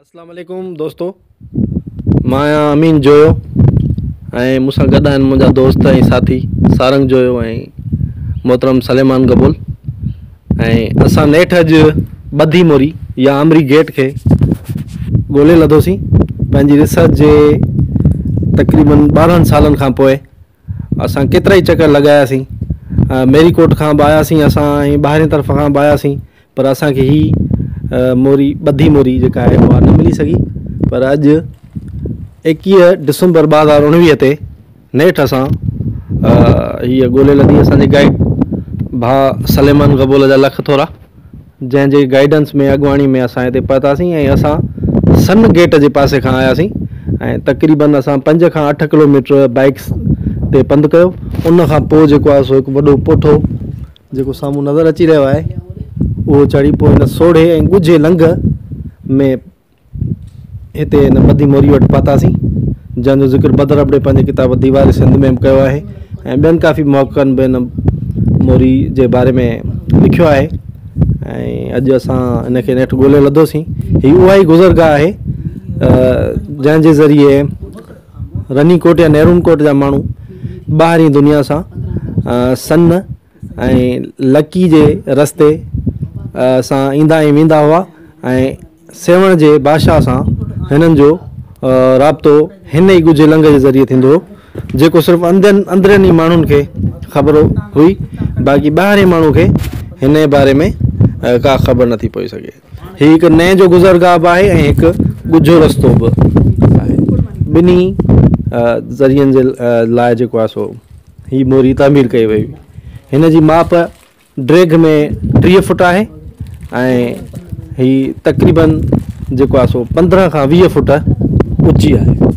अस्सलाम वालेकुम दोस्तों, मां अमीन जोयो ऐं मूंसां गॾु आहिनि मुंहिंजा दोस्त ऐं साथी सारंग जोयो ऐं मोहतरम सलेमान कबूल। ऐं असां नेठि अॼु ॿधी मोरी या आमरी गेट खे ॻोल्हे लधोसीं पंहिंजी रिसर्च जे तक़रीबन 12 सालनि खां पोइ। असां केतिरा ई चकर लॻायासीं, मेरीकोट खां बि आयासीं असां ऐं ॿाहिरि तरफ़ खां बि आयासीं, पर असांखे मोरी ॿधी मोरी जेका आहे उहा न मिली सघी। पर अॼु 21 डिसंबर 2019 ते नेठि असां हीअ ॻोल्हे लधी। असांजे गाइड भाउ सलेमान कबूल जा लख थोरा, जंहिंजे गाइडेंस में अॻुवाणी में असां हिते पहुतासीं ऐं असां सन गेट जे पासे खां आयासीं ऐं तक़रीबन असां 5 खां 8 किलोमीटर बाइक्स ते पंधु कयो। उन खां पोइ जेको आहे सो हिकु वॾो पोठो जेको साम्हूं नज़र अची रहियो आहे उहो चढ़ी पोइ हिन सोढ़े ऐं ॻुझे लंघ में हिते हिन ॿधी मोरी वटि पहुतासीं, जंहिंजो ज़िक्र बदर अबड़े पंहिंजे किताब दीवार सिंध में बि कयो आहे ऐं ॿियनि काफ़ी मौक़नि बि हिन मोरी जे बारे में लिखियो आहे। ऐं अॼु असां हिनखे नेठि ॻोल्हे लधोसीं। हीअ उहा ई गुज़रगाह आहे जंहिंजे ज़रिए रनीकोट या नेहरूनकोट जा माण्हू ॿाहिरीं दुनिया सां सन ऐं लकी जे रस्ते सां ईंदा ऐं वेंदा हुआ ऐं सेवण जे बादशाह सां हिननि जो राब्तो हिन ई ॻुझे लंघ जे ज़रिए थींदो हो, जेको सिर्फ़ु अंदरनि ई माण्हुनि खे ख़बर हुई, बाक़ी ॿाहिरीं माण्हू खे हिन जे बारे में का ख़बर नथी पई सघे। हीअ हिकु नए जो गुज़रगाह बि आहे ऐं हिकु ॻुझो रस्तो बि आहे। ॿिन्ही ज़रियनि जे लाइ जेको आहे सो हीअ मोरी तामीर कई वई। हिन जी माप ड्रैग में 30 फुट आहे ऐं हीअ तक़रीबन जेको आहे सो 15 खां 20 फुट ऊची आहे।